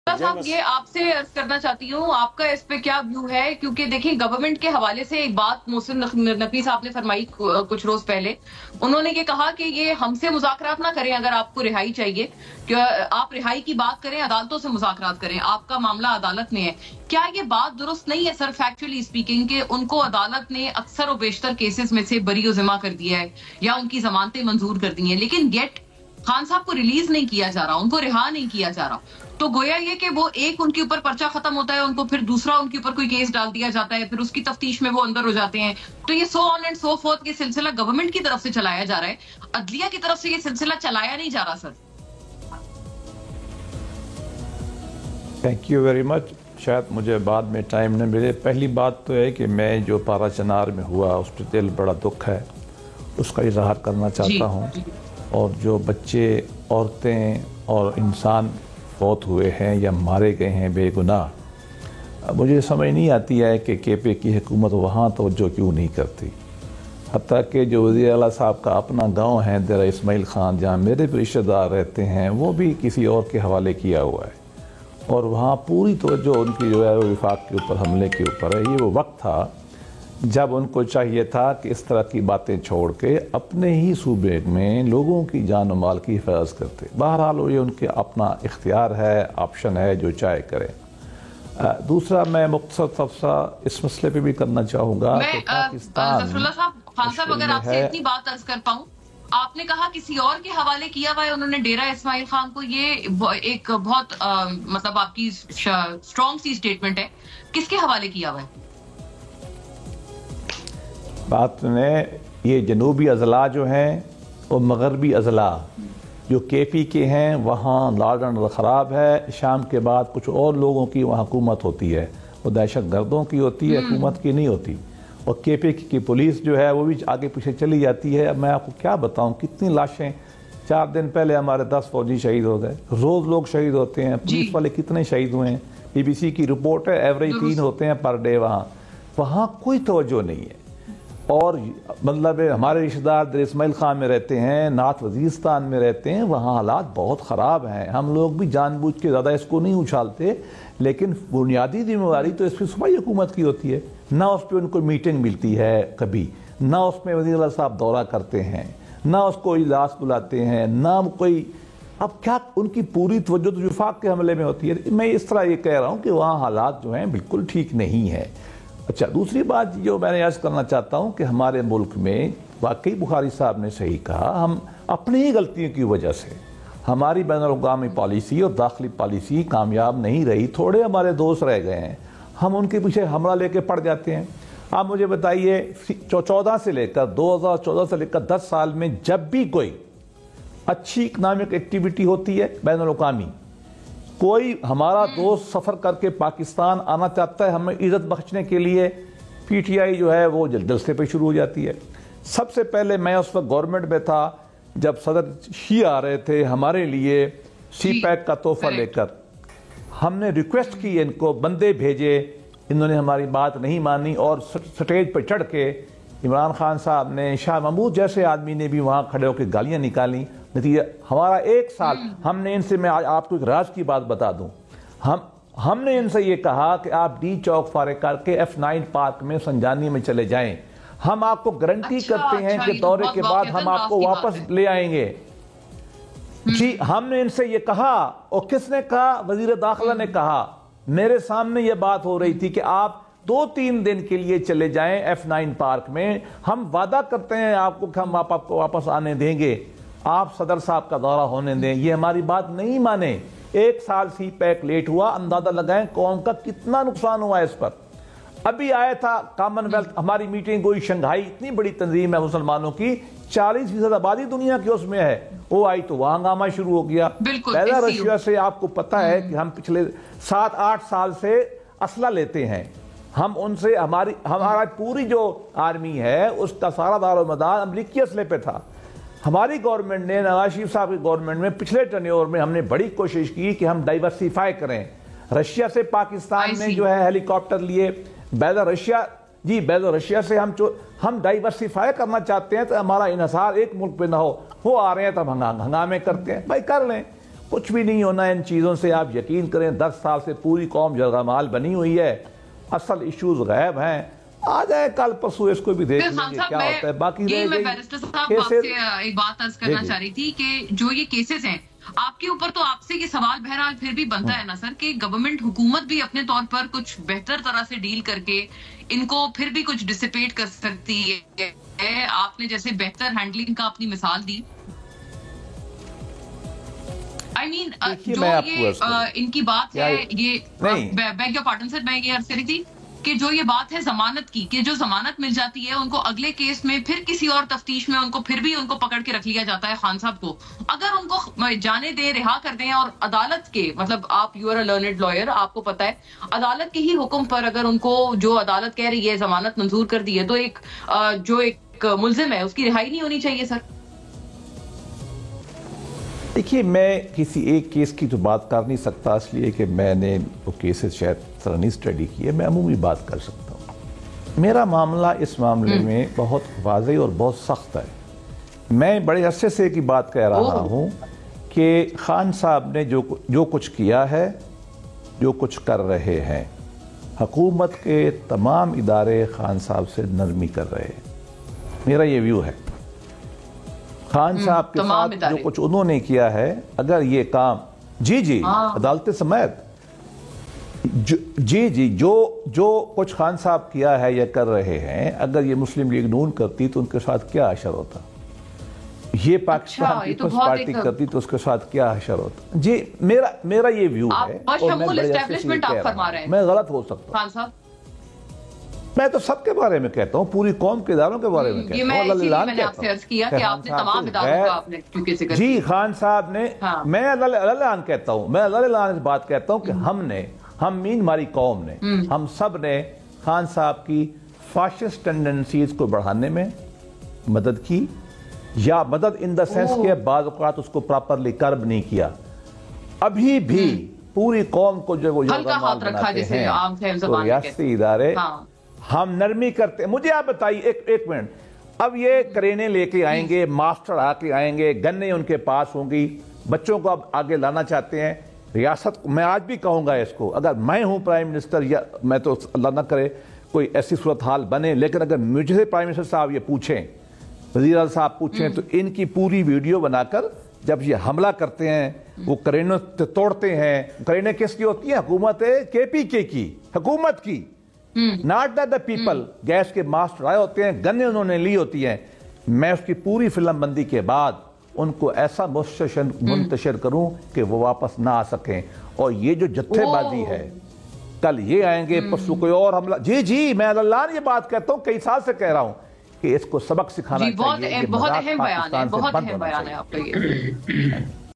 صاحب یہ آپ سے عرض کرنا چاہتی ہوں، آپ کا اس پہ کیا ویو ہے؟ کیونکہ دیکھیں گورنمنٹ کے حوالے سے ایک بات محسن نقوی صاحب نے فرمائی کچھ روز پہلے. انہوں نے یہ کہا کہ یہ ہم سے مذاکرات نہ کریں اگر آپ کو رہائی چاہیے، کہ آپ رہائی کی بات کریں، عدالتوں سے مذاکرات کریں، آپ کا معاملہ عدالت میں ہے. کیا یہ بات درست نہیں ہے سر فیکچولی اسپیکنگ کہ ان کو عدالت نے اکثر و بیشتر کیسز میں سے بری و ذمہ کر دیا ہے یا ان کی ضمانتیں منظور کر دی ہیں، لیکن گیٹ خان صاحب کو ریلیز نہیں کیا جا رہا، ان کو رہا نہیں کیا جا رہا؟ تو گویا یہ کہ وہ ایک ان کے اوپر پرچہ ختم ہوتا ہے، ان کو پھر دوسرا ان کے اوپر کوئی کیس ڈال دیا جاتا ہے، پھر اس کی تفتیش میں وہ اندر ہو جاتے ہیں. تو یہ سو آن اینڈ سو فورتھ یہ سلسلہ گورنمنٹ کی طرف سے چلایا جا رہا ہے، عدلیہ کی طرف سے یہ سلسلہ چلایا نہیں جا رہا sir. Thank you very much. شاید مجھے بعد میں ٹائم نہ ملے. پہلی بات تو ہے کہ میں جو پارا چنار میں ہوا اس پہ دل بڑا دکھ ہے، اس کا اظہار کرنا چاہتا ہوں. اور جو بچے، عورتیں اور انسان فوت ہوئے ہیں یا مارے گئے ہیں بے گناہ، مجھے سمجھ نہیں آتی ہے کہ کے پی کی حکومت وہاں توجہ کیوں نہیں کرتی. حتیٰ کہ جو وزیر اعلیٰ صاحب کا اپنا گاؤں ہے دیرہ اسماعیل خان، جہاں میرے بھی رشتہ دار رہتے ہیں، وہ بھی کسی اور کے حوالے کیا ہوا ہے، اور وہاں پوری توجہ ان کی جو ہے وفاق کے اوپر، حملے کے اوپر ہے. یہ وہ وقت تھا جب ان کو چاہیے تھا کہ اس طرح کی باتیں چھوڑ کے اپنے ہی صوبے میں لوگوں کی جان و مال کی حفاظت کرتے. بہرحال یہ ان کے اپنا اختیار ہے، آپشن ہے، جو چاہے کریں. دوسرا میں مختصر تبصرہ اس مسئلے پہ بھی کرنا چاہوں گا کہ پاکستان خان صاحب اگر آپ سے اتنی بات عرض کر پاؤں، آپ نے کہا کسی اور کے حوالے کیا ہوا ہے انہوں نے ڈیرہ اسماعیل خان کو، یہ ایک بہت مطلب آپ کی اسٹرانگ سی سٹیٹمنٹ ہے. کس کے حوالے کیا ہوا ہے؟ بات نے یہ جنوبی اضلاع جو ہیں اور مغربی اضلاع جو کے پی کے ہیں، وہاں لاڈ اینڈ خراب ہے. شام کے بعد کچھ اور لوگوں کی وہاں حکومت ہوتی ہے، وہ دہشت گردوں کی ہوتی ہے، حکومت کی نہیں ہوتی. اور کے پی کی پولیس جو ہے وہ بھی آگے پیچھے چلی جاتی ہے. اب میں آپ کو کیا بتاؤں کتنی لاشیں. 4 دن پہلے ہمارے 10 فوجی شہید ہو گئے. روز لوگ شہید ہوتے ہیں. پولیس والے کتنے شہید ہوئے ہیں؟ بی بی سی کی رپورٹ ہے، ایوریج 3 ہوتے ہیں پر ڈے. وہاں کوئی توجہ نہیں ہے. اور مطلب ہمارے رشتہ دار در اسماعیل خان میں رہتے ہیں، نعت وزیرستان میں رہتے ہیں، وہاں حالات بہت خراب ہیں. ہم لوگ بھی جان بوجھ کے زیادہ اس کو نہیں اچھالتے، لیکن بنیادی ذمہ داری تو اس پہ صوبائی حکومت کی ہوتی ہے. نہ اس پہ ان کو میٹنگ ملتی ہے کبھی، نہ اس میں وزیر اعلیٰ صاحب دورہ کرتے ہیں، نہ اس کو اجلاس بلاتے ہیں، نہ کوئی. اب کیا ان کی پوری توجہ تو وفاق کے حملے میں ہوتی ہے. میں اس طرح یہ کہہ رہا ہوں کہ وہاں حالات جو ہیں بالکل ٹھیک نہیں ہے. اچھا، دوسری بات جو میں نے عرض کرنا چاہتا ہوں کہ ہمارے ملک میں واقعی بخاری صاحب نے صحیح کہا، ہم اپنی ہی غلطیوں کی وجہ سے ہماری بین الاقوامی پالیسی اور داخلی پالیسی کامیاب نہیں رہی. تھوڑے ہمارے دوست رہ گئے ہیں، ہم ان کے پیچھے حملہ لے کے پڑ جاتے ہیں. آپ مجھے بتائیے 2014 سے لے کر 10 سال میں جب بھی کوئی اچھی اکنامک ایکٹیویٹی ہوتی ہے بین الاقوامی، کوئی ہمارا دوست سفر کر کے پاکستان آنا چاہتا ہے ہمیں عزت بخشنے کے لیے، پی ٹی آئی جو ہے وہ جلسے پہ شروع ہو جاتی ہے. سب سے پہلے میں اس وقت گورنمنٹ میں تھا جب صدر شی آ رہے تھے ہمارے لیے سی پیک کا تحفہ لے کر، ہم نے ریکویسٹ کی ان کو، بندے بھیجے، انہوں نے ہماری بات نہیں مانی اور سٹیج پہ چڑھ کے عمران خان صاحب نے، شاہ محمود جیسے آدمی نے بھی وہاں کھڑے ہو کے گالیاں نکالیں. نتیجہ ہمارا 1 سال ہم نے ان سے، میں آپ کو ایک راز کی بات بتا دوں، ہم نے ان سے یہ کہا کہ آپ ڈی چوک فارغ کر کے F9 پارک میں سنجانی میں چلے جائیں، ہم آپ کو گارنٹی کرتے ہیں کہ دورے کے بعد ہم آپ کو واپس لے آئیں گے. جی ہم نے ان سے یہ کہا. اور کس نے کہا؟ وزیر داخلہ نے کہا. میرے سامنے یہ بات ہو رہی تھی کہ آپ 2-3 دن کے لیے چلے جائیں F9 پارک میں، ہم وعدہ کرتے ہیں آپ کو کہ ہم آپ کو واپس آنے دیں گے، آپ صدر صاحب کا دورہ ہونے دیں. یہ ہماری بات نہیں مانے. 1 سال سی پیک لیٹ ہوا. اندازہ لگائیں قوم کا کتنا نقصان ہوا اس پر. ابھی آیا تھا کامن ویلتھ، ہماری میٹنگ ہوئی شنگھائی، اتنی بڑی تنظیم ہے مسلمانوں کی، 40% آبادی دنیا کی اس میں ہے، وہ آئی تو وہاں ہنگامہ شروع ہو گیا. پہلا رشیا سے آپ کو پتہ ہے کہ ہم پچھلے 7-8 سال سے اسلحہ لیتے ہیں. ہم ان سے، ہمارا پوری جو آرمی ہے اس کا سارا دار و مدار امریکی اسلحے پہ تھا. ہماری گورنمنٹ نے، نواز شریف صاحب کی گورنمنٹ میں پچھلے ٹرنیور میں ہم نے بڑی کوشش کی کہ ہم ڈائیورسیفائی کریں. رشیا سے پاکستان نے جو ہے ہیلی کاپٹر لیے، بیل رشیا سے ہم ڈائیورسیفائی کرنا چاہتے ہیں تو ہمارا انحصار ایک ملک پہ نہ ہو. وہ آ رہے ہیں تو ہم ہنگامے کرتے ہیں. بھائی کر لیں. کچھ بھی نہیں ہونا ان چیزوں سے، آپ یقین کریں 10 سال سے پوری قوم جرگامال بنی ہوئی ہے، اصل ایشوز غائب ہیں، آ جائے کل پرسوں اس کو بھی دیکھ لیں گے کیا ہوتا ہے۔ باقی میں بیرسٹر صاحب آپ سے ایک بات عرض کرنا چاہ رہی تھی کہ جو یہ کیسز ہیں آپ کے اوپر، تو آپ سے یہ سوال بہرحال پھر بھی بنتا ہے نا سر کہ گورنمنٹ حکومت بھی اپنے طور پر کچھ بہتر طرح سے ڈیل کر کے ان کو پھر بھی کچھ ڈسپیٹ کر سکتی ہے۔ آپ نے جیسے بہتر ہینڈلنگ کا اپنی مثال دی، آئی مین جو یہ ان کی بات ہے، یہ بیگ یور پارڈن سر، میں یہ عرض کری تھی کہ جو یہ بات ہے ضمانت کی، کہ جو ضمانت مل جاتی ہے ان کو اگلے کیس میں پھر کسی اور تفتیش میں ان کو پھر بھی ان کو پکڑ کے رکھ لیا جاتا ہے خان صاحب کو، اگر ان کو جانے دیں، رہا کر دیں، اور عدالت کے مطلب آپ you are a learned lawyer, آپ کو پتا ہے عدالت کے ہی حکم پر اگر ان کو جو عدالت کہہ رہی ہے ضمانت منظور کر دی ہے، تو ایک جو ایک ملزم ہے اس کی رہائی نہیں ہونی چاہیے سر؟ دیکھیے میں کسی ایک کیس کی تو بات کر نہیں سکتا، اس لیے کہ میں نے وہ کیسز شاید طرح نہیں اسٹڈی کیے، میں عمومی بات کر سکتا ہوں۔ میرا معاملہ اس معاملے میں بہت واضح اور بہت سخت ہے۔ میں بڑے عرصے سے کی بات کہہ رہا ہوں کہ خان صاحب نے جو کچھ کیا ہے، جو کچھ کر رہے ہیں، حکومت کے تمام ادارے خان صاحب سے نرمی کر رہے ہیں، میرا یہ ویو ہے۔ خان صاحب کے ساتھ جو کچھ انہوں نے کیا ہے، اگر یہ کام جی عدالت سمیت جی جو کچھ خان صاحب کیا ہے یا کر رہے ہیں، اگر یہ مسلم لیگ نون کرتی تو ان کے ساتھ کیا حشر ہوتا، یہ پاکستان پیپلز پارٹی کرتی تو اس کے ساتھ کیا حشر ہوتا۔ جی میرا یہ ویو ہے، اور میں بڑے عرصے سے یہ کہہ رہا ہوں، میں غلط ہو سکتا ہوں، میں تو سب کے بارے میں کہتا ہوں، پوری قوم کے اداروں کے بارے میں کہتا ہوں۔ جی خان صاحب نے، میں اللہ کہتا ہوں، میں اللہ اس بات کہتا ہوں کہ ہم مین ہماری قوم نے، ہم سب نے خان صاحب کی فاشسٹ ٹینڈنسیز کو بڑھانے میں مدد کی، یا مدد ان دا سینس کہ بعض اوقات اس کو پراپرلی کرب نہیں کیا۔ ابھی بھی پوری قوم کو جو وہ یرغمال بناتے ہیں تو ریاستی ادارے، ہم نرمی کرتے ہیں۔ مجھے آپ بتائیے ایک منٹ، اب یہ کرینے لے کے آئیں گے، ماسٹر آ کے آئیں گے، گنیں ان کے پاس ہوں گی، بچوں کو اب آگے لانا چاہتے ہیں ریاست۔ میں آج بھی کہوں گا اس کو، اگر میں ہوں پرائم منسٹر، یا میں تو اللہ نہ کرے کوئی ایسی صورتحال بنے، لیکن اگر مجھے سے پرائم منسٹر صاحب یہ پوچھیں، وزیر اعظم صاحب پوچھیں، تو ان کی پوری ویڈیو بنا کر جب یہ حملہ کرتے ہیں، وہ کرینوں توڑتے ہیں، کرینے کس کی ہوتی ہیں؟ حکومت کے پی کے کی، حکومت کی، not that the people۔ Gas کے ماسٹر آئے ہوتے ہیں، گنیں انہوں نے لی ہوتی ہیں، میں اس کی پوری فلم بندی کے بعد ان کو ایسا منتشر کروں کہ وہ واپس نہ آ سکیں۔ اور یہ جو جتھے بازی ہے، کل یہ آئیں گے، پرسوں کوئی اور حملہ، جی میں اللہ یہ بات کہتا ہوں، کئی سال سے کہہ رہا ہوں کہ اس کو سبق سکھانا چاہیے۔ بہت اہم بیان ہے، بہت اہم بیان ہے آپ کا یہ۔